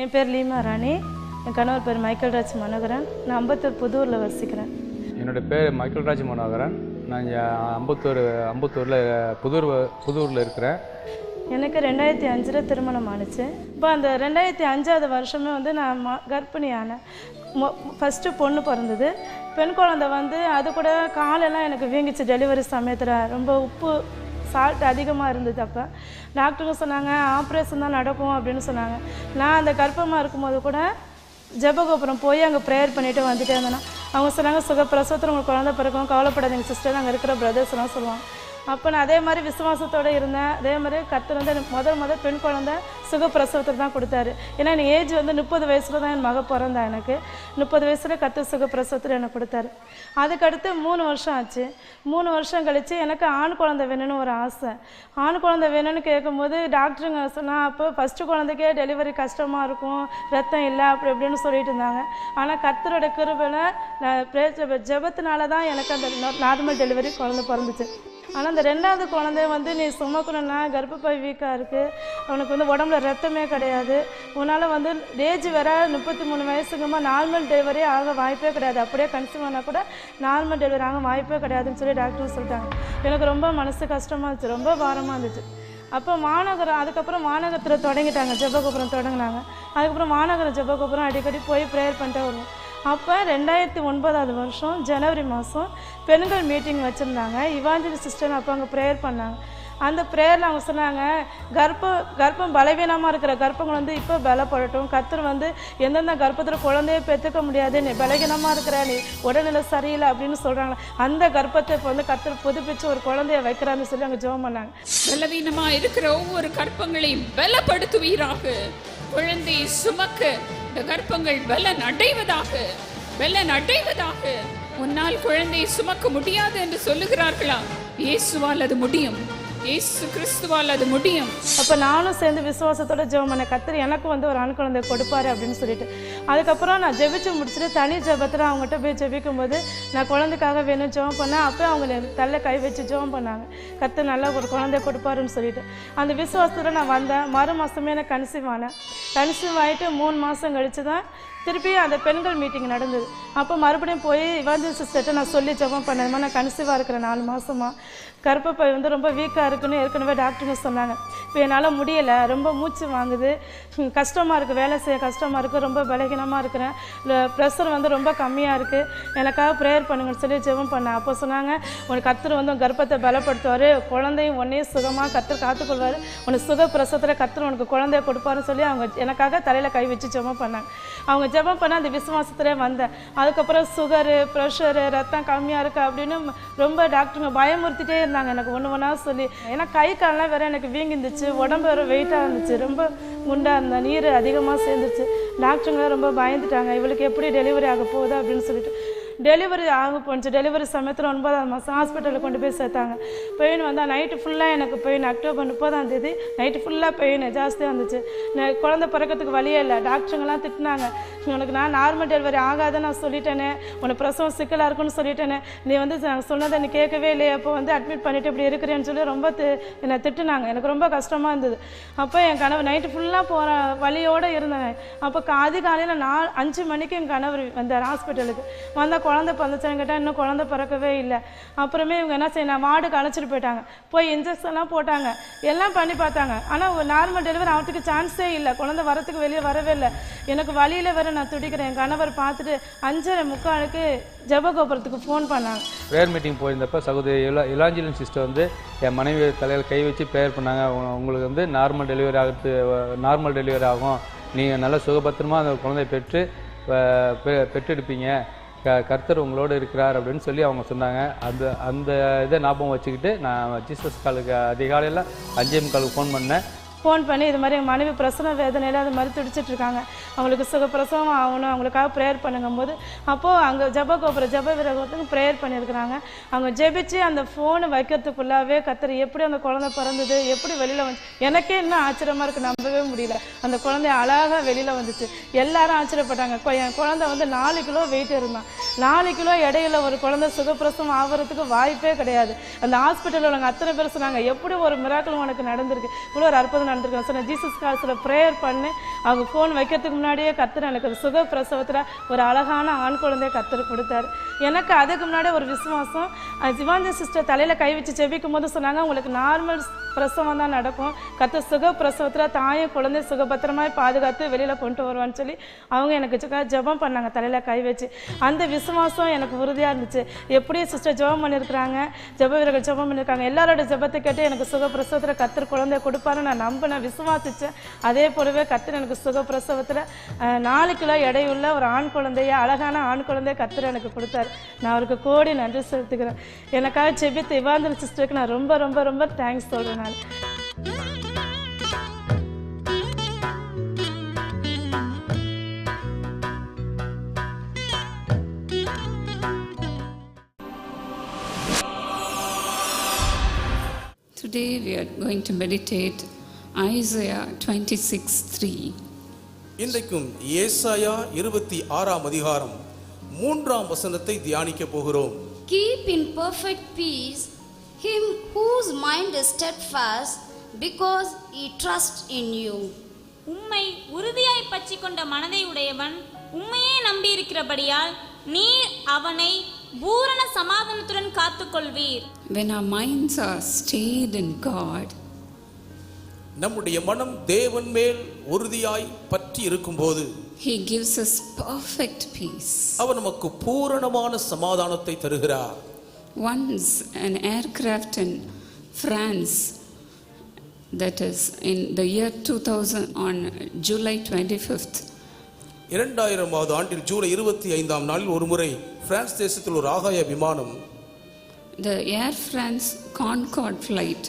என் பேர் லீமா ராணி, என் கணவர் பேர் மைக்கேல் ராஜ் மனோகரன். நான் அம்பத்தூர் புதூரில் வசிக்கிறேன். என்னோடய பேர் மைக்கேல் ராஜ் மனோகரன். நான் இங்கே அம்பத்தூரில் புதூரில் இருக்கிறேன். எனக்கு 2005 திருமணம் ஆணுச்சு. இப்போ அந்த 2005 வருஷமே வந்து நான் கர்ப்பிணியானேன். ஃபஸ்ட்டு பொண்ணு பிறந்தது. பெண் குழந்தை வந்து அது கூட காலெல்லாம் எனக்கு வீங்கிச்சு. டெலிவரி சமயத்தில் ரொம்ப உப்பு சால்ட் அதிகமாக இருந்தது. அப்போ டாக்டருங்க சொன்னாங்க ஆப்ரேஷன் தான் நடக்கும் அப்படின்னு சொன்னாங்க. நான் அந்த கர்ப்பமாக இருக்கும்போது கூட ஜெபகோபுரம் போய் அங்கே ப்ரேயர் பண்ணிவிட்டு வந்துட்டே இருந்தேன்னா அவங்க சொன்னாங்க சுகப்பிரசவத்தில் உங்களுக்கு குழந்தை பிறக்கும், கவலைப்படாதீங்க சிஸ்டர், அங்கே இருக்கிற பிரதர்ஸ்லாம் சொல்லுவாங்க. அப்போ நான் அதே மாதிரி விசுவாசத்தோடு இருந்தேன். அதே மாதிரி கர்த்தர் வந்து எனக்கு முதல் பெண் குழந்தை சுகப்பிரசவத்தில் தான் கொடுத்தாரு. ஏன்னா எனக்கு ஏஜ் வந்து 30 வயசில் தான் என் மக பிறந்தா. எனக்கு 30 வயசில் கர்த்தர் சுகப்பிரசவத்தில் எனக்கு கொடுத்தாரு. அதுக்கடுத்து 3 வருஷம் ஆச்சு. 3 வருஷம் கழித்து எனக்கு ஆண் குழந்தை வேணும்னு ஒரு ஆசை. ஆண் குழந்தை வேணும்னு கேட்கும்போது டாக்டருங்க சொன்னால் அப்போ ஃபஸ்ட்டு குழந்தைக்கே டெலிவரி கஷ்டமாக இருக்கும், ரத்தம் இல்லை அப்படி இப்படின்னு சொல்லிட்டு இருந்தாங்க. ஆனால் கர்த்தரோட கிருபையில் ஜெபத்தினால தான் எனக்கு அந்த நார்மல் டெலிவரி குழந்தை பிறந்துச்சு. ஆனால் அந்த 2வது குழந்தை வந்து நீ சுமக்கணுன்னா கர்ப்பப்பை வீக்காக இருக்குது, அவனுக்கு வந்து உடம்புல ரத்தமே கிடையாது, உன்னால் வந்து ஏஜ் வேற 33 வயசுக்குமா நார்மல் டெலிவரி ஆக வாய்ப்பே கிடையாது, அப்படியே கன்சீவ் ஆனால் கூட நார்மல் டெலிவரி ஆக வாய்ப்பே கிடையாதுன்னு சொல்லி டாக்டர் சொல்லிட்டாங்க. எனக்கு ரொம்ப மனசு கஷ்டமாக இருந்துச்சு, ரொம்ப பாரமாக இருந்துச்சு. அப்போ அதுக்கப்புறம் மாநகரத்தில் தொடங்கிட்டாங்க, ஜெபகோபுரம் தொடங்கினாங்க. அதுக்கப்புறம் மாநகரம் ஜெபகோபுரம் அடிக்கடி போய் ப்ரேயர் பண்ணிட்டே வருவோம். அப்போ 2009 வருஷம் ஜனவரி மாதம் பெண்கள் மீட்டிங் வச்சுருந்தாங்க. இவாஞ்சலி சிஸ்டர் அப்போ அங்கே ப்ரேயர் பண்ணாங்க. அந்த ப்ரேயரில் அவங்க சொன்னாங்க கர்ப்பம் பலவீனமாக இருக்கிற கர்ப்பங்கள் வந்து இப்போ பலப்படட்டும், கர்த்தர் வந்து எந்தெந்த கர்ப்பத்தில் குழந்தைய பெற்றுக்க முடியாது, நீ பலவீனமாக இருக்கிற, நீ உடல்நிலை சரியில்லை அப்படின்னு சொல்கிறாங்க. அந்த கர்ப்பத்தை இப்போ வந்து கர்த்தர் புதுப்பிச்சு ஒரு குழந்தைய வைக்கிறான்னு சொல்லி அங்கே ஜெபம் பண்ணாங்க. பலவீனமாக இருக்கிற ஒவ்வொரு கர்ப்பங்களையும் பலப்படுத்துவீராக, குழந்தையை சுமக்க இந்த கர்ப்பங்கள் பலன் அடைவதாக. உன்னால் குழந்தையை சுமக்க முடியாது என்று சொல்லுகிறார்களா? இயேசுவால் அது முடியும், இயேசு கிறிஸ்துவால் அது முடியும். அப்போ நானும் சேர்ந்து விசுவாசத்தோட ஜெபம் பண்ண கர்த்தர் எனக்கு வந்து ஒரு ஆண் குழந்தை கொடுப்பாரு அப்படின்னு சொல்லிட்டு. அதுக்கப்புறம் நான் ஜெபிச்சு முடிச்சுட்டு தனி ஜெபத்தில் அவங்ககிட்ட போய் ஜெபிக்கும் போது நான் குழந்தைக்காக வேணும் ஜெபம் பண்ணேன். அப்போ அவங்க தள்ள கை வச்சு ஜெபம் பண்ணாங்க, கர்த்தர் நல்லா ஒரு குழந்தைய கொடுப்பாருன்னு சொல்லிட்டு. அந்த விசுவாசத்தில் நான் வந்தேன். மறு மாதமே எனக்கு கன்சீவ் ஆனேன். கன்சீவ் ஆகிட்டு 3 மாதம் கழித்து தான் திருப்பி அந்த பெண்கள் மீட்டிங் நடந்தது. அப்போ மறுபடியும் போய் இவாஞ்சலி சிஸ்டர்கிட்ட நான் சொல்லி ஜெபம் பண்ணேன், நான் கன்சீவாக இருக்கிறேன் 4 மாதமாக, கர்ப்பப்பை வந்து ரொம்ப வீக்காக இருக்குன்னு ஏற்கனவே டாக்டருங்க சொன்னாங்க. இப்போ என்னால் முடியலை, ரொம்ப மூச்சு வாங்குது, கஷ்டமாக இருக்குது, வேலை செய்ய கஷ்டமாக இருக்குது, ரொம்ப பலகீனமாக இருக்கிறேன், ப்ரெஷர் வந்து ரொம்ப கம்மியாக இருக்குது, எனக்காக ப்ரேயர் பண்ணுங்கன்னு சொல்லி ஜெபம் பண்ணேன். அப்போ சொன்னாங்க உனக்கு கர்த்தர் வந்து கர்ப்பத்தை பலப்படுத்துவார், குழந்தையும் ஒன்றையும் சுகமாக கர்த்தர் காத்துக்கொள்வார், உனக்கு சுக பிரசவத்தில் கர்த்தர் உனக்கு குழந்தைய கொடுப்பாருன்னு சொல்லி அவங்க எனக்காக தலையில் கை வச்சு ஜெபம் பண்ணாங்க. அவங்க ஜெபம் பண்ண அந்த விசுவாசத்திலே வந்தேன். அதுக்கப்புறம் சுகரு, ப்ரெஷரு, ரத்தம் கம்மியாக இருக்குது அப்படின்னு ரொம்ப டாக்டருங்க பயமுறுத்திட்டே இருந்தாங்க எனக்கு ஒன்று சொல்லி. ஏன்னா கை காலெலாம் வேறு எனக்கு வீங்கிருந்துச்சு, உடம்பு வேறு வெயிட்டாக இருந்துச்சு, ரொம்ப குண்டாக இருந்தேன், நீர் அதிகமாக சேர்ந்துச்சு. டாக்டருங்களாம் ரொம்ப பயந்துட்டாங்க, இவளுக்கு எப்படி டெலிவரி ஆக போகுது அப்படின்னு சொல்லிட்டு. டெலிவரி ஆக போணுச்சு. டெலிவரி சமயத்தில் 9ஆம் மாதம் ஹாஸ்பிட்டலில் கொண்டு போய் சேர்த்தாங்க. பெயின் வந்தால் நைட்டு ஃபுல்லாக எனக்கு பெயின். அக்டோபர் 30ஆம் தேதி நைட்டு ஃபுல்லாக பெயின் ஜாஸ்தியாக இருந்துச்சு. குழந்தை பிறக்கிறதுக்கு வழியே இல்லை. டாக்டருங்கெல்லாம் திட்டினாங்க, உனக்கு நான் நார்மல் டெலிவரி ஆகாதுன்னு நான் சொல்லிட்டேனே, உனக்கு பிரசவம் சிக்கலாக இருக்குன்னு சொல்லிட்டேனே, நீ வந்து சொன்னதை நீ கேட்கவே இல்லையே, அப்போ வந்து அட்மிட் பண்ணிவிட்டு இப்படி இருக்கிறேன்னு சொல்லி ரொம்ப என்னை திட்டுனாங்க. எனக்கு ரொம்ப கஷ்டமாக இருந்தது. அப்போ என் கணவர் நைட்டு ஃபுல்லாக போகிற வழியோடு இருந்தாங்க. அப்போ அதிகாலையில் 5 மணிக்கு என் கணவர் வந்தார் ஹாஸ்பிட்டலுக்கு. வந்தால் குழந்தை பிறந்துச்சுன்னு கேட்டால் இன்னும் குழந்தை பிறக்கவே இல்லை. அப்புறமே இவங்க என்ன செய்யணும், வார்டுக்கு அழைச்சிட்டு போயிட்டாங்க. போய் இன்ஜெக்ஷன்லாம் போட்டாங்க, எல்லாம் பண்ணி பார்த்தாங்க. ஆனால் ஒரு நார்மல் டெலிவரி ஆகிறதுக்கு சான்ஸே இல்லை, குழந்தை வரத்துக்கு வெளியே வரவே இல்லை. எனக்கு வழியில் வேறு நான் துடிக்கிறேன். என் கணவர் பார்த்துட்டு 5:45 ஜெபகோபுரத்துக்கு ஃபோன் பண்ணாங்க. ப்ரேயர் மீட்டிங் போயிருந்தப்போ சகோதரி இவாஞ்சலி சிஸ்டர் வந்து என் மனைவி தலையில் கை வச்சு ப்ரேயர் பண்ணாங்க. உங்களுக்கு வந்து நார்மல் டெலிவரி ஆகும், நீங்கள் நல்லா சுகபத்திரமாக அந்த குழந்தையை பெற்றெடுப்பீங்க, கர்த்தர் உங்களோடு இருக்கிறார் அப்படின்னு சொல்லி அவங்க சொன்னாங்க. அந்த இதை ஞாபகம் வச்சுக்கிட்டு நான் ஜீசஸ் காலுக்கு அதிகாலையில் 5:45 ஃபோன் பண்ணேன். ஃபோன் பண்ணி இது மாதிரி எங்கள் மனைவி பிரசவ வேதனையில் அது மாதிரி துடிச்சிட்ருக்காங்க, அவங்களுக்கு சுகப்பிரசவம் ஆகணும், அவங்களுக்காக ப்ரேயர் பண்ணுங்கும்போது அப்போது அங்கே ஜெப விரகத்துக்கு ப்ரேயர் பண்ணியிருக்கிறாங்க. அவங்க ஜெபிச்சு அந்த ஃபோனை வைக்கிறதுக்குள்ளாவே கர்த்தர் எப்படி அந்த குழந்தை பிறந்தது, எப்படி வெளியில் வந்துச்சு, எனக்கே இன்னும் ஆச்சரியமாக இருக்குது, நம்பவே முடியல. அந்த குழந்தை அழகாக வெளியில் வந்துச்சு. எல்லாரும் ஆச்சரியப்பட்டாங்க. என் குழந்தை வந்து 4 கிலோ வெயிட் இருந்தான். 4 கிலோ எடையுள்ள ஒரு குழந்தை சுகப்பிரசவம் ஆகிறதுக்கு வாய்ப்பே கிடையாது. அந்த ஹாஸ்பிட்டலில் உள்ளவங்க அத்தனை பேர் சொன்னாங்க, எப்படி ஒரு மிராக்கிள் உனக்கு நடந்திருக்கு, இவ்வளோ ஒரு அற்புதம் நடந்திருக்கு. சொன்னேன், ஜீசஸ் கால்ஸில் ப்ரேயர் பண்ணி அவங்க ஃபோன் வைக்கிறதுக்கு முன்னாடியே கர்த்தர் எனக்கு சுகப்பிரசவத்தில் ஒரு அழகான ஆண் குழந்தைய கர்த்தர் கொடுத்தாரு. எனக்கு அதுக்கு முன்னாடி ஒரு விசுவாசம். சிவானி சிஸ்டர் தலையில் கை வச்சு ஜெபிக்கும் போது சொன்னாங்க, உங்களுக்கு நார்மல் பிரசவம் தான் நடக்கும், கர்த்தர் சுகப்பிரசவத்தில் தாயும் குழந்தை சுகபத்திரமாய் பாதுகாத்து வெளியில் கொண்டு வருவான்னு சொல்லி அவங்க எனக்கு ஜெபம் பண்ணாங்க தலையில் கை வச்சு. அந்த விசுவாசம் எனக்கு உறுதியாக இருந்துச்சு. எப்படியும் சிஸ்டர் ஜெபம் பண்ணியிருக்கிறாங்க, ஜெப வீரர்கள் ஜெபம் பண்ணியிருக்காங்க, எல்லாரோட ஜெபத்தை கேட்டு எனக்கு சுகப்பிரசவத்தில் கர்த்தர் குழந்தைய கொடுப்பாருன்னு நான் நம்பினேன், விசுவாசித்தேன். அதே போலவே கர்த்தர் எனக்கு சுகப்பிரசவத்தில் 4 கிலோ எடையுள்ள ஒரு ஆண் குழந்தைய, அழகான ஆண் குழந்தைய கர்த்தர் எனக்கு கொடுத்தாரு. நான் அவருக்கு கோடி நன்றி செலுத்துக்கிறேன். எனக்காக ஜெபித்த இவாஞ்சல் சிஸ்டருக்கு நான் ரொம்ப ரொம்ப ரொம்ப தேங்க்ஸ் சொல்கிறேன். நான் Today we are going to meditate Isaiah 26:3. இன்றைக்கும் ஏசாயா 26ஆம் அதிகாரம் 3ஆம் வசனத்தை தியானிக்க போகிறோம். Keep in perfect peace him whose mind is steadfast, because he trusts in you. உம்மை உறுதியாய் பற்றிக் கொண்ட மனதை உடையவன் உம்மையே நம்பியிருக்கிறபடியால் நீர் அவனை பூரண சமாதானத்துடன் காத்துக்கொள்வீர். When our minds are stayed in God, நம்முடைய மனம் தேவன் மேல் உறுதியாய் பற்றி இருக்கும்போது He gives us perfect peace. அவர் நமக்கு பூரணமான சமாதானத்தை தருகிறார். Once an aircraft in France, that is in the year 2000 on July 25th, 2000ஆவது ஆண்டில் ஜூலை 25ஆம் நாளில் ஒரு முறை பிரான்ஸ் தேசத்தில் ஒரு ஆகாய விமானம், the Air France Concorde flight,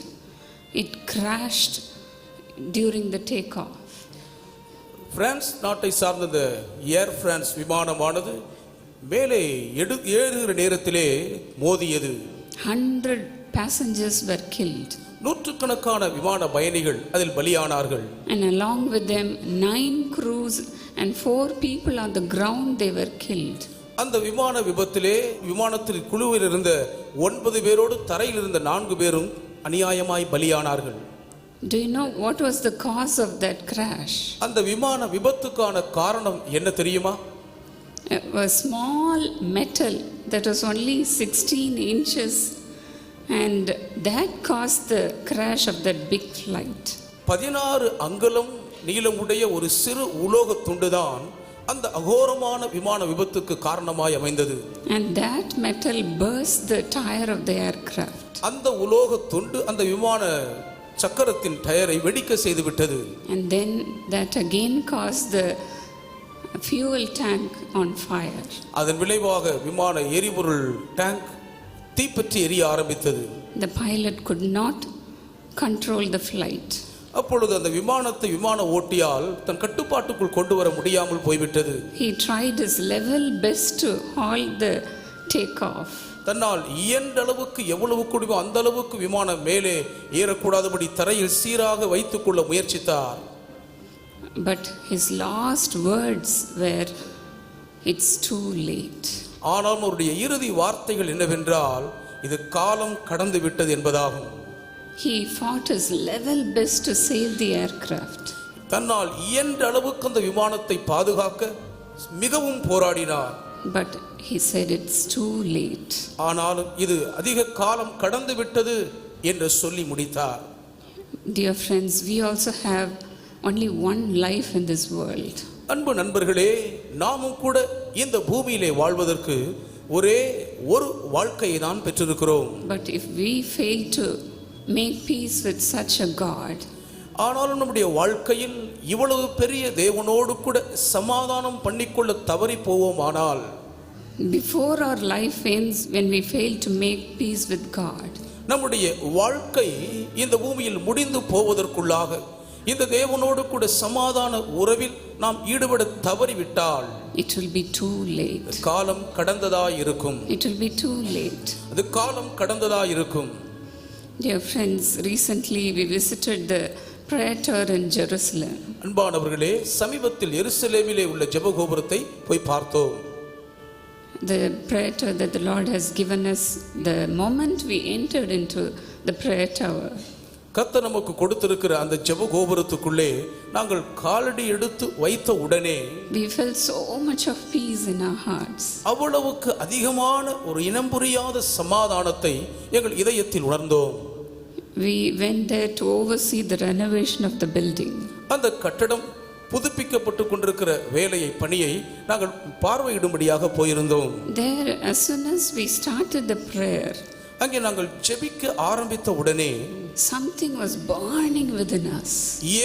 it crashed during the takeoff. France நாட்டை சார்ந்த ஏர் பிரான்ஸ் விமானமானது மேலே ஏறுகிற நேரத்திலே மோதியது. 100 passengers were killed. நூற்றுக்கணக்கான விமான பயணிகள் அதில் பலியானார்கள். And along with them 9 crews and 4 people on the ground, they were killed. அந்த விமான விபத்திலே விமானத்தில் குழுவில் இருந்த 9 பேரோடு தரையில் இருந்த 4 பேரும் அநியாயமாய் பலியானார்கள். Do you know what was the cause of that crash? அந்த விமான விபத்துக்கான காரணம் என்ன தெரியுமா? A small metal that was only 16 inches, and that caused the crash of that big flight. 16 அங்குலம் நீளமுடைய ஒரு சிறு உலோக துண்டுதான் அந்த அகோரமான விமான விபத்துக்கு காரணமாய் அமைந்தது. And that metal burst the tire of the aircraft. அந்த உலோக துண்டு அந்த விமான சக்கரத்தின் டயரை வெடிக்க செய்து விட்டது. And then that again caused the fuel tank on fire. அதன் விளைவாக விமான எரிபொருள் டேங்க் தீப்பற்றி எரிய ஆரம்பித்தது. The pilot could not control the flight. அப்பொழுது அந்த விமானத்தை விமான ஓட்டியால் தன் கட்டுப்பாட்டுக்குள் கொண்டு வர முடியாமல் போய்விட்டது. He tried his level best to halt the takeoff. தன்னால் இயன்ற அளவுக்கு எவ்வளவு கூடியோ அந்த அளவுக்கு விமானம் மேலே ஏறக்கூடாதபடி தரையில் சீராக வைத்துக் கொள்ள முயற்சித்தார். But his last words were, "It's too late." ஆனால் அவருடைய இறுதி வார்த்தைகள் என்னவென்றால், இது காலம் கடந்து விட்டது என்பதாகும். He fought his level best to save the aircraft. தன்னால் இயன்ற அளவுக்கு அந்த விமானத்தை பாதுகாக்க மிகவும் போராடினார். But he said, "It's too late." ஆனாலும் இது அதிக காலம் கடந்து விட்டது என்று சொல்லி முடித்தார். Dear friends, we also have only one life in this world. அன்பு நண்பர்களே, நாமும் கூட இந்த பூமியிலே வாழ்வதற்கு ஒரே ஒரு வாழ்க்கையை தான் பெற்றிருக்கிறோம். But if we fail to make peace with such a God, ஆனாலும் நம்முடைய வாழ்க்கையில் இவ்வளவு பெரிய தேவனோடு கூட சமாதானம் பண்ணிக்கொள்ள தவறி போவோமானால், before our life ends, when we fail to make peace with God, நம்முடைய வாழ்க்கை இந்த பூமியில் முடிந்து போவதற்குள்ளாக இந்த தேவனோடு கூட சமாதான உறவில் நாம் ஈடுபட தவறிவிட்டால், it will be too late. காலம் கடந்ததாய் இருக்கும். It will be too late. அது காலம் கடந்ததாய் இருக்கும். Dear friends, recently we visited the prayer tower in Jerusalem. அன்பானவர்களே, சமீபத்தில் எருசலேமிலே உள்ள ஜெபகோபுரத்தை போய் பார்த்தோம். the prayer tower that the Lord has given us, the moment we entered into the prayer tower, கர்த்தர் நமக்கு கொடுத்திருக்கிற அந்த ஜெப கோபுரத்துக்குள்ளே நாங்கள் காலடி எடுத்து வைத்த உடனே we felt so much of peace in our hearts. அவ்வளவுக்கு அதிகமான ஒரு இனம் புரியாத சமாதானத்தை எங்கள் இதயத்தில் உணர்ந்தோம். We went there to oversee the renovation of the building. அந்த கட்டடம் புதுப்பிக்கப்பட்டு கொண்டிருக்கிற வேலையை பணியை நாங்கள் பார்வையிடும்படியாக போயிருந்தோம். There, as soon as we started the prayer, அங்கே நாங்கள் ஜெபிக்க ஆரம்பித்த உடனே something was burning within us.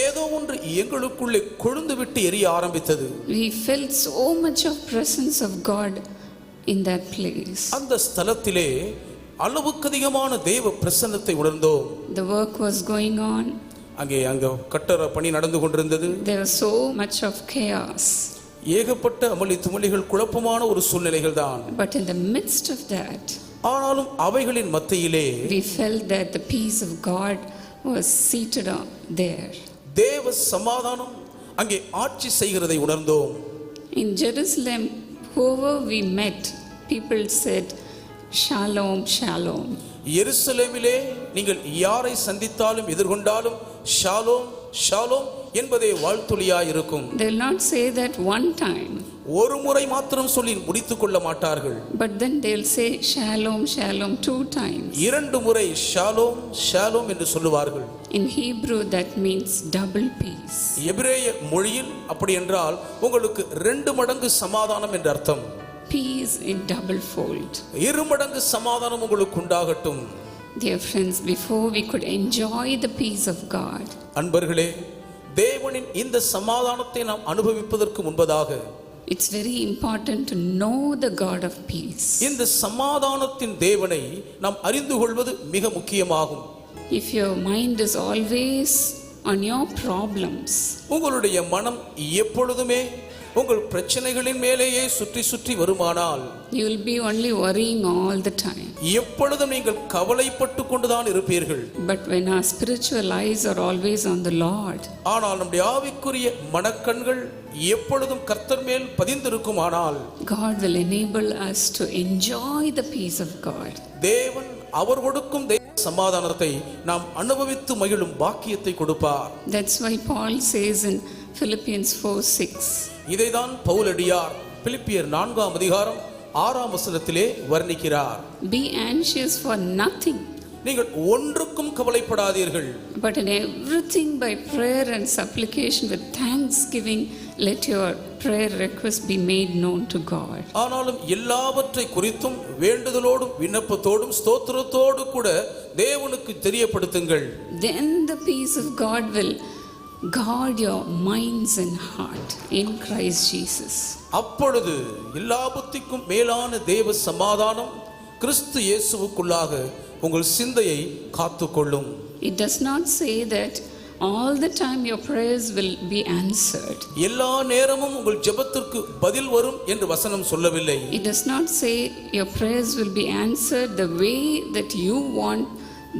ஏதோ ஒன்று எங்களுக்குள்ளே கொழுந்து விட்டு எரிய ஆரம்பித்தது. We felt so much of presence of God in that place. அந்த ஸ்தலத்திலே அளவுக்கு அதிகமான தேவ பிரசன்னத்தை உணர்ந்தோம். The work was going on. அங்கே கட்டட பணி நடந்து கொண்டிருந்தது. There was so much of chaos. ஏகப்பட்ட அமளி துமளிகள், குழப்பமான ஒரு சூழ்நிலைகள் தான். But in the midst of that, ஆனாலும் அவைகளின் மத்தியிலே we felt that the peace of God was seated there. தேவ சமாதானம் அங்கே ஆட்சி செய்கிறதை உணர்ந்தோம். In Jerusalem, whoever we met, people said, Shalom, Shalom. எருசலேமிலே நீங்கள் யாரை சந்தித்தாலும் எதிர்கொண்டாலும் ஷாலோம் ஷாலோம் என்பதே வாழ்த்துளியாய் இருக்கும். They will not say that one time, ஒரு முறை மாத்திரம் சொல்லி முடித்துக் கொள்ள மாட்டார்கள். but then they will say Shalom, Shalom 2 times. இரண்டு முறை ஷாலோம் ஷாலோம் என்று சொல்லுவார்கள். In Hebrew, that means double peace. எபிரேய மொழியில் அப்படி என்றால் உங்களுக்கு 2 மடங்கு சமாதானம் என்று அர்த்தம். Peace in double fold. 2 மடங்கு சமாதானம் உங்களுக்கு உண்டாகட்டும். Dear friends, before we could enjoy the peace of God, அன்பர்களே, தேவனின் இந்த சமாதானத்தை நாம் அனுபவிப்பதற்கு முன்பதாக it's very important to know the God of peace. இந்த சமாதானத்தின் தேவனை நாம் அறிந்து கொள்வது மிக முக்கியமாகும். If your mind is always on your problems, உங்களுடைய மனம் எப்பொழுதுமே உங்கள் பிரச்சனைகளின் மேலேயே சுற்றி சுற்றி வருமானால், you will be only worrying all the time. எப்பொழுதும் நீங்கள் கவலைப்பட்டு கொண்டுதான் இருப்பீர்கள். But when our spiritual eyes are always on the Lord, ஆனால் நம்முடைய ஆவிக்குரிய மனக்கண்கள் எப்பொழுதும் கர்த்தர் மேல் பதிந்திருக்குமானால், God will enable us to enjoy the peace of God. தேவன் அவர் கொடுக்கும் சமாதானத்தை நாம் அனுபவித்து மகிழும் பாக்கியத்தை கொடுப்பார். That's why Paul says in Philippians 4:6, இதைதான் பவுலடியார் பிலிப்பியர் 4ஆம் அதிகாரம் 6ஆம் வசனத்திலே வர்ணிக்கிறார். be anxious for nothing, நீங்கள் ஒன்றுக்கும் கவலைப்படாதீர்கள், but in everything by prayer and supplication with thanksgiving let your prayer request be made known to God. ஆனாலும் எல்லாவற்றை குறித்தும் வேண்டுதலோடும் விண்ணப்பத்தோடும் ஸ்தோத்திரத்தோடு கூட தேவனுக்கு தெரியப்படுத்துங்கள். Then the peace of God will guard your minds and heart in Christ Jesus. அப்பொழுது எல்லா புத்திக்கும் மேலான தேவ சமாதானம் கிறிஸ்து இயேசுவுக்குள்ளாக உங்கள் சிந்தையை காத்துக்கொள்ளும். It does not say that all the time your prayers will be answered. எல்லா நேரமும் உங்கள் ஜெபத்திற்கு பதில் வரும் என்று வசனம் சொல்லவில்லை. It does not say your prayers will be answered the way that you want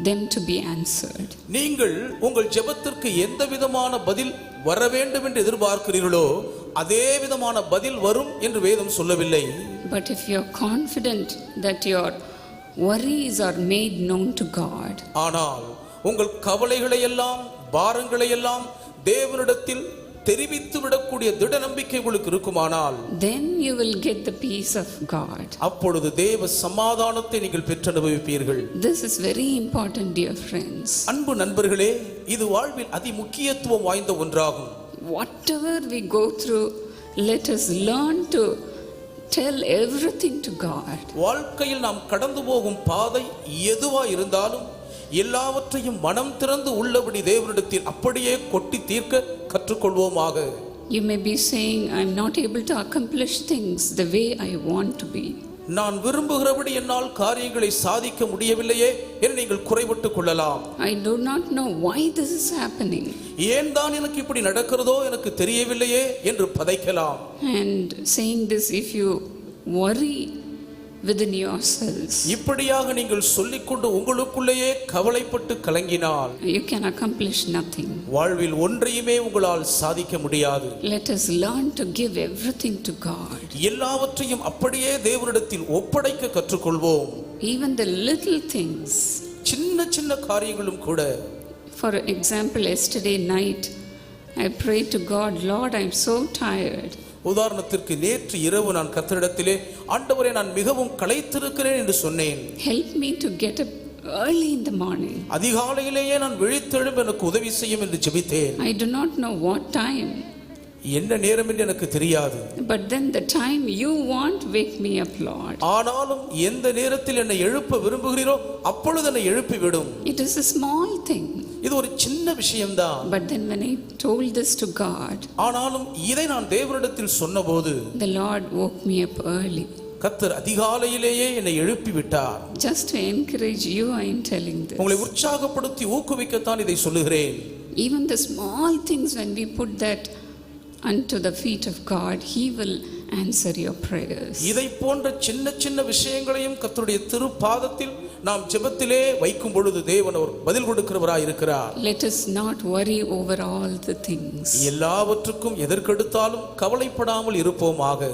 them to be answered. நீங்கள் உங்கள் ஜெபத்திற்கு எந்த விதமான பதில் வர வேண்டும் என்று எதிர்பார்க்கிறீர்களோ அதே விதமான பதில் வரும் என்று வேதம் சொல்லவில்லை. But if you are confident that your worries are made known to God, ஆனால் உங்கள் கவலைகளை எல்லாம் பாரங்களை எல்லாம் தேவனிடத்தில் தெரிவித்து விடக்கூடிய திட நம்பிக்கை உங்களுக்கு இருக்குமானால், then you will get the peace of God. அப்பொழுது தேவ சமாதானத்தை நீங்கள் பெற்று அனுபவிப்பீர்கள். This is very important, dear friends. அன்பு நண்பர்களே, இது வாழ்வில் அதி முக்கியத்துவம் வாய்ந்த ஒன்றாகும். Whatever we go through, let us learn to tell everything to God. வாழ்க்கையில் நாம் கடந்து போகும் பாதை எதுவா இருந்தாலும் எல்லாவற்றையும் மனம் திறந்து உள்ளபடி தேவனிடத்தில் அப்படியே கொட்டி தீர்க்க கற்றுக்கொள்வோமாக. You may be saying, I'm not able to accomplish things the way I want to be. நான் விரும்புகிறபடி என்னால் காரியங்களை சாதிக்க முடியவில்லையே என்று நீங்கள் குறைபட்டுக் கொள்ளலாம். I do not know why this is happening. ஏன் தான் எனக்கு இப்படி நடக்கிறதோ எனக்கு தெரியவில்லையே என்று பதைக்கலாம். And saying this, if you worry within yourselves, இப்படியாக நீங்கள் சொல்லிக்கொண்டு உங்களுக்குள்ளேயே கவலைப்பட்டு கலங்கினால் you can accomplish nothing. வாழ்வில் ஒன்றையுமே உங்களால் சாதிக்க முடியாது. Let us learn to give everything to God. எல்லாவற்றையும் அப்படியே தேவனிடத்தில் ஒப்படைக்க கற்றுக்கொள்வோம். Even the little things. சின்ன சின்ன காரியங்களும் கூட. For example, yesterday night I prayed to God, Lord, I'm so tired. உதாரணத்திற்கு நேற்று இரவு நான் கர்த்தரிடத்திலே, ஆண்டவரே நான் மிகவும் களைத்திருக்கிறேன் என்று சொன்னேன். Help me to get up early in the morning. அதிகாலையிலேயே நான் விழித்தெழும்ப எனக்கு உதவி செய்யும் என்று ஜெபித்தேன். I do not know what time. என்ன நேரம் என்று எனக்கு தெரியாது. But then the time you want, wake me up, Lord. ஆனாலும் எந்த நேரத்தில் என்னை எழுப்ப விரும்புகிறீரோ அப்பொழுது என்னை எழுப்பி விடும். It is a small thing. இது ஒரு சின்ன விஷயம்தான். But then when I told this to God, ஆனாலும் இதை நான் தேவனிடத்தில் சொன்னபோது the Lord woke me up early. கர்த்தர் அதிகாலையிலேயே என்னை எழுப்பி விட்டார். Just to encourage you, I am telling this. உங்களை உற்சாகப்படுத்தி ஊக்குவிக்கத்தான் இதை சொல்லுகிறேன். Even the small things, when we put that unto the feet of God, He will answer your prayers. இதை போன்ற சின்ன சின்ன விஷயங்களையும் கர்த்தருடைய திருப்பாதத்தில் நாம் ஜெபத்திலே வைக்கும் பொழுது தேவன் அவர் பதில் கொடுக்கிறவராய் இருக்கிறார். Let us not worry over all the things. எல்லாவற்றுக்கும் எதற்கெடுத்தாலும் கவலைப்படாமல் இருப்போமாக.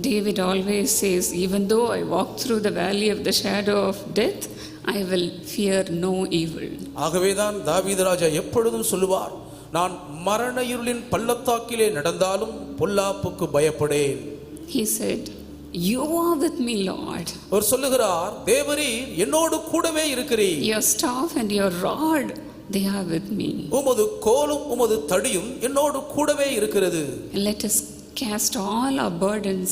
David always says, even though I walk through the valley of the shadow of death, I will fear no evil. ஆகவேதான் தாவீது ராஜா எப்பொழுதும் சொல்லுவார், நான் மரண இருளின் பள்ளத்தாக்கிலே நடந்தாலும் பொல்லாப்புக்கு பயப்படேன். He said, you are with me, Lord. அவர் சொல்லுகிறார், தேவரீர் என்னோடு கூடவே இருக்கிறீர். Your staff and your rod, they are with me. உமது கோலும் உமது தடியும் என்னோடு கூடவே இருக்கிறது. Let us cast all our burdens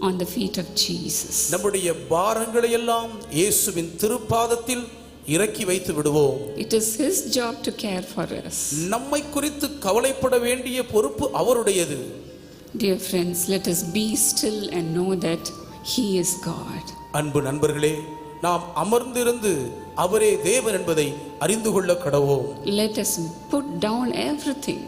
on the feet of Jesus. நம்முடைய பாரங்களை எல்லாம் இயேசுவின் திருப்பாதத்தில் இறக்கி வைத்து விடுவோம். It is His job to care for us. நம்மை குறித்து கவலைப்பட வேண்டிய பொறுப்பு அவருடையது. Dear friends, let us be still and know that He is God. அன்பு நண்பர்களே, நாம் அமர்ந்திருந்து அவரே தேவன் என்பதை அறிந்து கொள்ள கடவோம். Let us put down everything.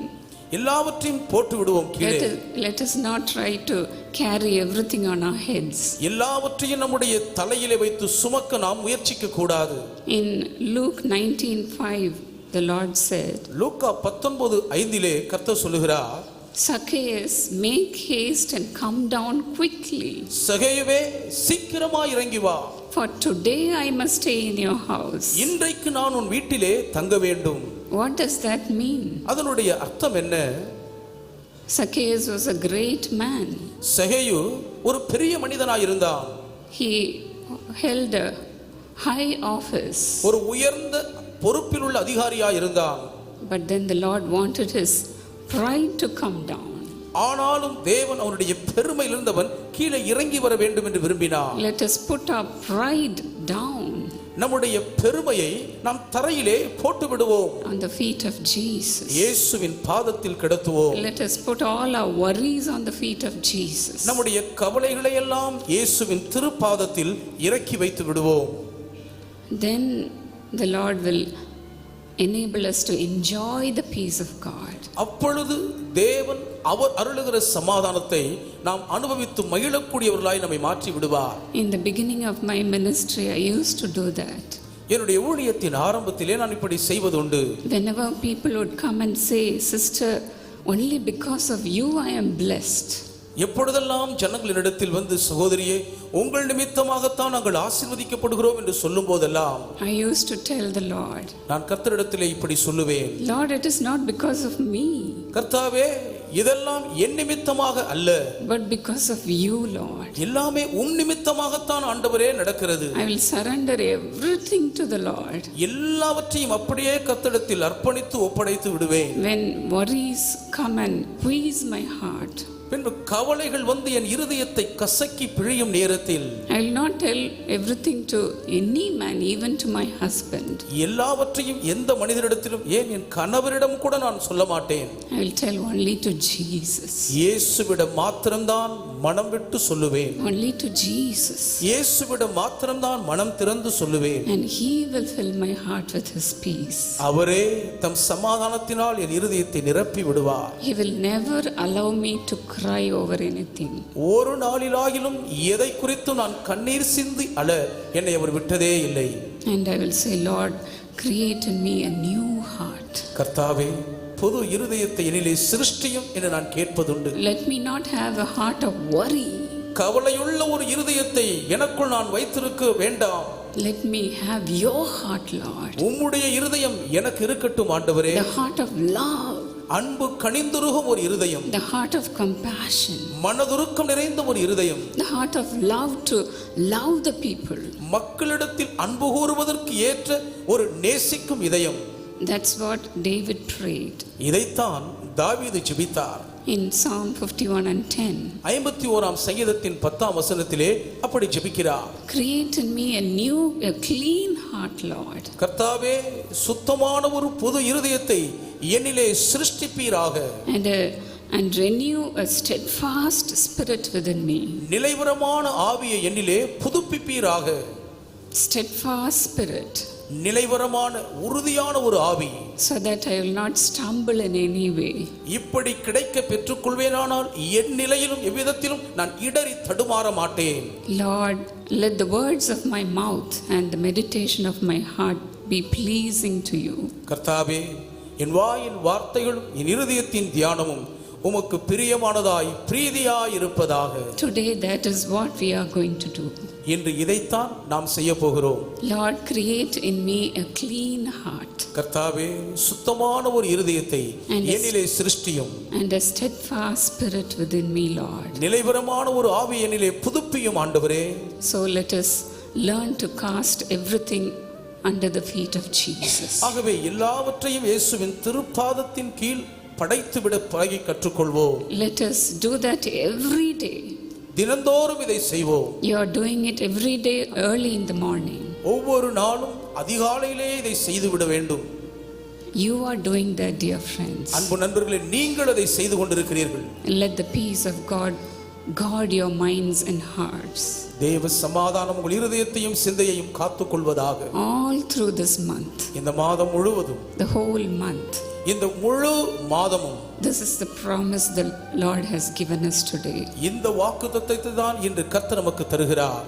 எல்லாவற்றையும் போட்டு விடுவோம் கீழே. Let us not try to carry everything on our heads. எல்லாவற்றையும் நம்முடைய தலையிலே வைத்து சுமக்க நாம் முயற்சிக்க கூடாது. In Luke 19:5, the Lord said, லூக்கா 19:5 கர்த்தர் சொல்லுகிறார், Zacchaeus, make haste and come down quickly. சகேயுவே சீக்கிரமாய் இறங்கி வா. For today I must stay in your house. இன்றைக்கு நான் உன் வீட்டிலே தங்க வேண்டும். What does that mean? அதனுடைய அர்த்தம் என்ன? Zacchaeus was a great man. சகேயு ஒரு பெரிய மனிதனாய் இருந்தான். He held a high office. ஒரு உயர்ந்த பொறுப்பில் உள்ள அதிகாரியாய் இருந்தான். But then the Lord wanted his pride to come down. ஆனாலும் தேவன் அவனுடைய பெருமையில் இருந்தவன் கீழே இறங்கி வர வேண்டும் என்று விரும்பினார். Let us put our pride down. நம்முடைய பெருமையை நாம் தரையிலே போட்டு விடுவோம். On the feet of Jesus. இயேசுவின் பாதத்தில் கிடத்துவோம். Let us put all our worries on the feet of Jesus. நம்முடைய கவலைகளை எல்லாம் இயேசுவின் திருப்பாதத்தில் இறக்கி வைத்து விடுவோம். Then the Lord will enable us to enjoy the peace of God. அப்பொழுது தேவன் அவர் அருளுகிற சமாதானத்தை நாம் அனுபவித்து மகிழக்கூடியவர்களாய் நம்மை மாற்றி விடுவார். In the beginning of my ministry, I used to do that. என்னுடைய ஊழியத்தின் ஆரம்பத்திலே நான் இப்படி செய்வதுண்டு. Whenever people would come and say, Sister, only because of you I am blessed. எப்பொழுதெல்லாம் ஜனங்களிடத்தில் வந்து, சகோதரியே, உங்கள் நிமித்தமாகத்தான் நாங்கள் ஆசீர்வதிக்கப்படுகிறோம் என்று சொல்லும் போதெல்லாம் I used to tell the Lord, நான் கர்த்தரிடத்திலே இப்படி சொல்லுவேன், Lord, it is not because of me, கர்த்தாவே, இதெல்லாம் என் நிமித்தமாக அல்ல, but because of you, Lord. எல்லாமே உம் நிமித்தமாகத்தான் ஆண்டவரே நடக்கிறது. I will surrender everything to the Lord. எல்லாவற்றையும் அப்படியே கர்த்தரிடத்தில் அர்ப்பணித்து ஒப்படைத்து விடுவேன். When worries come and squeeze my heart, பின்பு கவலைகள் வந்து என் இருதயத்தை கசக்கி பிழியும் நேரத்தில் I will not tell everything to any man, even to my husband. எல்லாவற்றையும் எந்த மனிதரிடத்திலும், ஏன் என் கணவரிடம் கூட நான் சொல்ல மாட்டேன். I will tell only to Jesus. இயேசுவிடம் மாத்திரம்தான் மனம் விட்டு சொல்லுவேன். only to Jesus. இயேசுவிடம் மாத்திரம்தான் மனம் திறந்து சொல்லுவேன். And he will fill my heart with his peace. அவரே தம் சமாதானத்தினால் என் இருதயத்தை நிரப்பி விடுவார். He will never allow me to cry over anything. ஒரு நாளிலாகிலும் எதை குறித்தும் நான் கண்ணீர் சிந்தி அழ என்னை அவர் விட்டதே இல்லை. And I will say, Lord, create in me a new heart. கர்த்தாவே, புது இருதயத்தை என்னிலே சிருஷ்டியும் என்று நான் கேட்பதுண்டு. Let me not have a heart of worry. கவலையுள்ள ஒரு இருதயத்தை எனக்குள் நான் வைத்திருக்க வேண்டாம். Let me have your heart, Lord. உம்முடைய இருதயம் எனக்கு இருக்கட்டும் ஆண்டவரே. The heart of love. அன்பு கனிந்துருகும் ஒரு இருதயம். The heart of compassion. மனதுருக்கம் நிறைந்த ஒரு இருதயம். The heart of love to love the people. மக்களிடத்தில் அன்பு கூறுவதற்கு ஏற்ற ஒரு நேசிக்கும் இதயம். That's what David prayed. இதைத்தான் தாவீது ஜெபித்தார். In Psalm 51 and 10. 51ஆம் சங்கீதத்தின் 10ஆம் வசனத்திலே அப்படி ஜெபிக்கிறார். Create in me a clean heart, Lord. கர்த்தாவே, சுத்தமான ஒரு புது இருதயத்தை என்னிலே சிருஷ்டிப்பீராக. And renew a steadfast spirit within me. நிலைவரமான ஆவியை என்னிலே புதுப்பிப்பீராக. Steadfast spirit. நிலைவரமான உறுதியான ஒரு ஆவி. So that I will not stumble in any way. இப்படி கிடைக்க பெற்றுக்கொள்வேனானால் என் நிலையிலும் எவ்விதத்திலும் நான் இடறி தடுமாற மாட்டேன். Lord, let the words of my mouth and the meditation of my heart be pleasing to you. கர்த்தாவே, என் வாயின் வார்த்தைகளும் என் இருதயத்தின் தியானமும் உமக்கு பிரியமானதாய் பிரீதியாய் இருப்பதாக. Today that is what we are going to do. இன்று இதைத்தான் நாம் செய்ய போகிறோம். Lord, create in me a clean heart. கர்த்தாவே, சுத்தமான ஒரு இருதயத்தை என்னிலே சிருஷ்டியும். And a steadfast spirit within me, Lord. நிலைவரமான ஒரு ஆவி என்னிலே புதுப்பியும் ஆண்டவரே. So let us learn to cast everything under the feet of Jesus. ஆகவே எல்லாவற்றையும் இயேசுவின் திருப்பாதத்தின் கீழ் படைத்துவிட பழகி கற்றுக்கொள்வோம். Let us do that every day. தினந்தோறும் இதை செய்வோம். You are doing it every day early in the morning. ஒவ்வொரு நாளும் அதிகாலையிலே இதை செய்துவிட வேண்டும். You are doing that, dear friends. அன்பு நண்பர்களே, நீங்கள் அதை செய்து கொண்டிருக்கிறீர்கள். Let the peace of God guard your minds and hearts. தேவ சமாதானம் உங்கள் இருதயத்தையும் சிந்தையையும் காத்துக் கொள்வதாக. All through this month. இந்த மாதம் முழுவதும். The whole month. இந்த முழு மாதமும். This is the promise the Lord has given us today. இந்த வாக்குத்தத்தத்தை தான் இன்று கர்த்தர் நமக்கு தருகிறார்.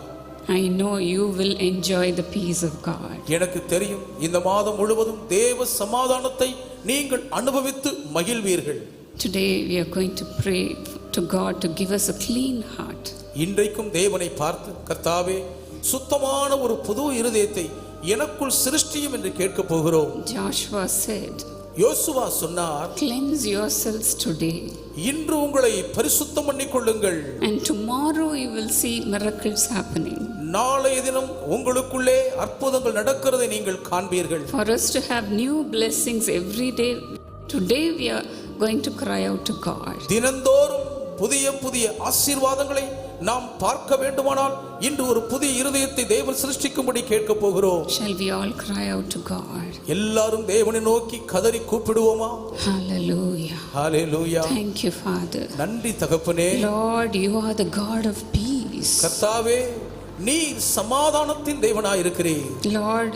I know you will enjoy the peace of God. எனக்கு தெரியும் இந்த மாதம் முழுவதும் தேவ சமாதானத்தை நீங்கள் அனுபவித்து மகிழ்வீர்கள். Today we are going to pray to God to give us a clean heart. இன்றைக்கும் தேவனை பார்த்து, கர்த்தாவே, சுத்தமான ஒரு புது இருதயத்தை எனக்குள் சிருஷ்டியும் என்று கேட்க போகிறோம். Joshua said, யோசுவா சொன்னார், cleanse yourselves today. இன்று உங்களை பரிசுத்தம் பண்ணிக்கொள்ளுங்கள். And tomorrow you will see miracles happening. நாளைய தினம் உங்களுக்குள்ளே அற்புதங்கள் நடக்கிறதை நீங்கள் காண்பீர்கள். For us to have new blessings every day, today we are going to cry out to God. தினந்தோறும் புதிய புதிய ஆசீர்வாதங்களை நாம் பார்க்க வேண்டுமானால் இன்று ஒரு புதிய இருதயத்தை தேவன் சிருஷ்டிக்கும்படி கேட்க போகிறோம். Shall we all cry out to God? எல்லாரும் தேவனை நோக்கி கதறி கூப்பிடுவோமா? Hallelujah. Hallelujah. Thank you, Father. நன்றி தகப்பனே. Lord, you are the God of peace. கர்த்தாவே, நீர் சமாதானத்தின் தேவனாய் இருக்கிறீர். Lord,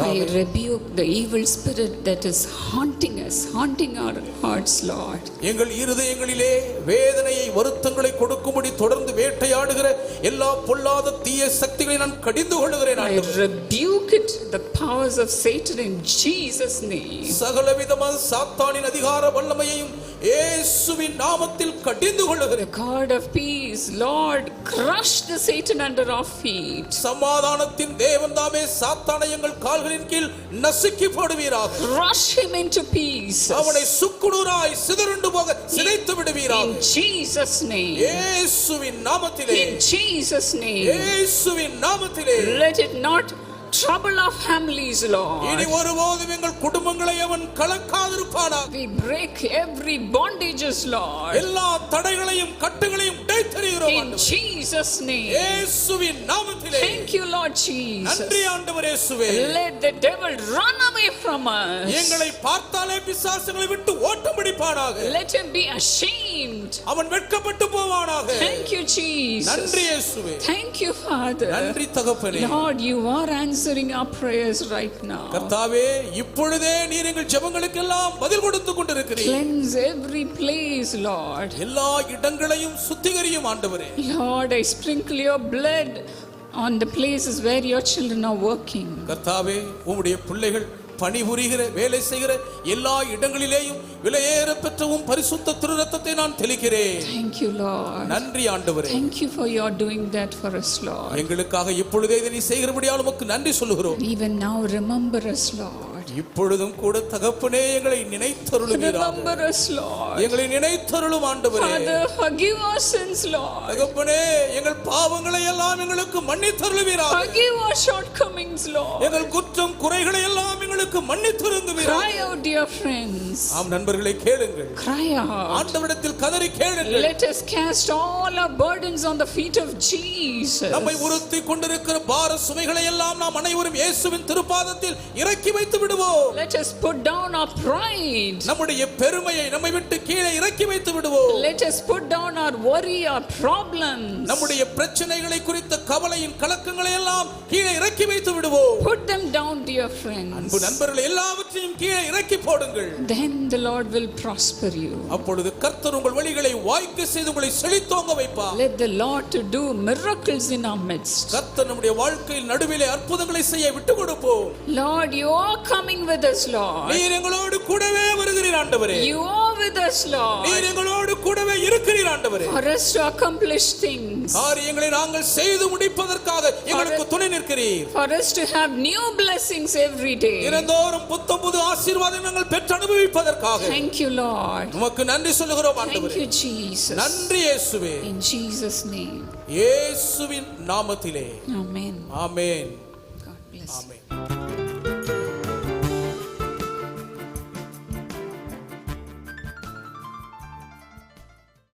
I rebuke the evil spirit that is haunting us, haunting our hearts, Lord. எங்கள் இருதயங்களிலே வேதனையை வருத்தங்களை கொடுக்கும்படி தொடர்ந்து வேட்டையாடுகிற எல்லா பொல்லாத தீய சக்திகளை நான் கடிந்து கொள்கிறேன். I rebuke it, the powers of Satan, in Jesus' name. சகலவிதமான சாத்தானின் அதிகார வல்லமையையும் இயேசுவின் நாமத்தில் கடிந்து கொள்கிறேன். God of peace, Lord, crush the Satan under our feet. சமாதானத்தின் தேவன் தாமே சாத்தானை எங்கள் கால்களின் கீழ் நசுக்கி போடுவீராக. Crush him into peace. அவனை சுக்குநூறாய் சிதறுண்டு போக சிதைத்து விடுவீராக. In Jesus' name. இயேசுவின் நாமத்திலே. In Jesus' name. இயேசுவின் நாமத்திலே. Let it not trouble our families, Lord. இனி ஒருபோதும் எங்கள் குடும்பங்களை அவன் கலக்காதிருப்பானாக. We break every bondages, Lord. எல்லா தடைகளையும் கட்டுகளையும் உடைத்தெறிகிறோம் In ஆண்டவரே. Jesus' name. இயேசுவின் நாமத்திலே. Thank you, Lord Jesus. நன்றி ஆண்டவரே இயேசுவே. Let the devil run away from us. எங்களை பார்த்தாலே பிசாசுகளை விட்டு ஓட்டம் பிடிப்பானாக. Let him be ashamed. அவன் வெட்கப்பட்டு போவானாக. Thank you, Jesus. நன்றி இயேசுவே. Thank you, Father. நன்றி தகப்பனே. Lord, you are answering our prayers right now. கர்த்தாவே, இப்பொழுதே நீர் எங்கள் ஜெபங்களுக்கெல்லாம் பதில் கொடுத்து கொண்டிருக்கிறீர். Cleanse every place, Lord. எல்லா இடங்களையும் சுத்திகரியும் ஆண்டவரே. Lord, I sprinkle your blood on the places where your children are working. கர்த்தாவே, உம்முடைய பிள்ளைகள் பணிபுரிகிற வேலை செய்கிற எல்லா இடங்களிலேயும் விலையேற பெற்றவும் பரிசுத்த திரு ரத்தத்தை நான் தெளிக்கிறேன். Thank you, Lord. நன்றி ஆண்டவரே. Thank you for your doing that for us, Lord. எங்களுக்காக இப்பொழுதே இதை நீ செய்கிறபடியால் உமக்கு நன்றி சொல்லுகிறோம். Even now, remember us, Lord. இப்பொழுதும் கூட தகப்பனே எங்களை நினைத்தருளுவீராக. Remember us, Lord. எங்களை நினைத்தருளும் ஆண்டவரே. Father, forgive our sins, Lord. தகப்பனே, எங்கள் பாவங்களை எல்லாம் எங்களுக்கு மன்னித்தருளுவீராக. Forgive our shortcomings, Lord. எங்கள் குற்றம் குறைகளை எல்லாம் எங்களுக்கு மன்னித்தருளுவீராக. Cry out, dear friends. ஆம் நண்பர்களே, கேளுங்கள். Cry out. ஆண்டவரிடத்தில் கதறி கேளுங்கள். Let us cast all our burdens on the feet of Jesus. நம்மை உறுத்தி கொண்டிருக்கிற பார சுமைகளை எல்லாம் நாம் அனைவரும் இயேசுவின் திருப்பாதத்தில் இறக்கி வைத்து விடுவோம். Let us put down our pride. நம்முடைய பெருமையை நம்மை விட்டு கீழே இறக்கி வைத்து விடுவோம். Let us put down our worry, our problems. நம்முடைய பிரச்சனைகளை குறித்த கவலையின் கலக்கங்களை எல்லாம் கீழே இறக்கி வைத்து விடுவோம். Put them down, dear friends. அன்பு நண்பர்களே, எல்லாவற்றையும் கீழே இறக்கி போடுங்கள். Then the Lord will prosper you. அப்பொழுது கர்த்தர் உங்கள் வழிகளை வாய்க்க செய்து உங்களை செழித்தோங்க வைப்பார். Let the Lord to do miracles in our midst. கர்த்தர் நம்முடைய வாழ்க்கையில் நடுவிலே அற்புதங்களை செய்ய விட்டு கொடுப்போம். Lord, you are coming with us, Lord. நீர் எங்களோடு கூடவே வருகிறீர் ஆண்டவரே. You are with us, Lord. நீர் எங்களோடு கூடவே இருக்கிறீர் ஆண்டவரே. For us to accomplish things. காரியங்களை நாங்கள் செய்து முடிப்பதற்காக எங்களுக்கு துணை நிற்கிறீர். For us to have new blessings every day. தினந்தோறும் புத்தம் புது ஆசீர்வாதம் நாங்கள் பெற்று அனுபவிப்பதற்காக Thank you, Lord. உமக்கு நன்றி சொல்லுகிறோம் Thank ஆண்டவரே. you, Jesus. நன்றி இயேசுவே. In Jesus' name. இயேசுவின் நாமத்திலே Amen. Amen. God bless you. Amen.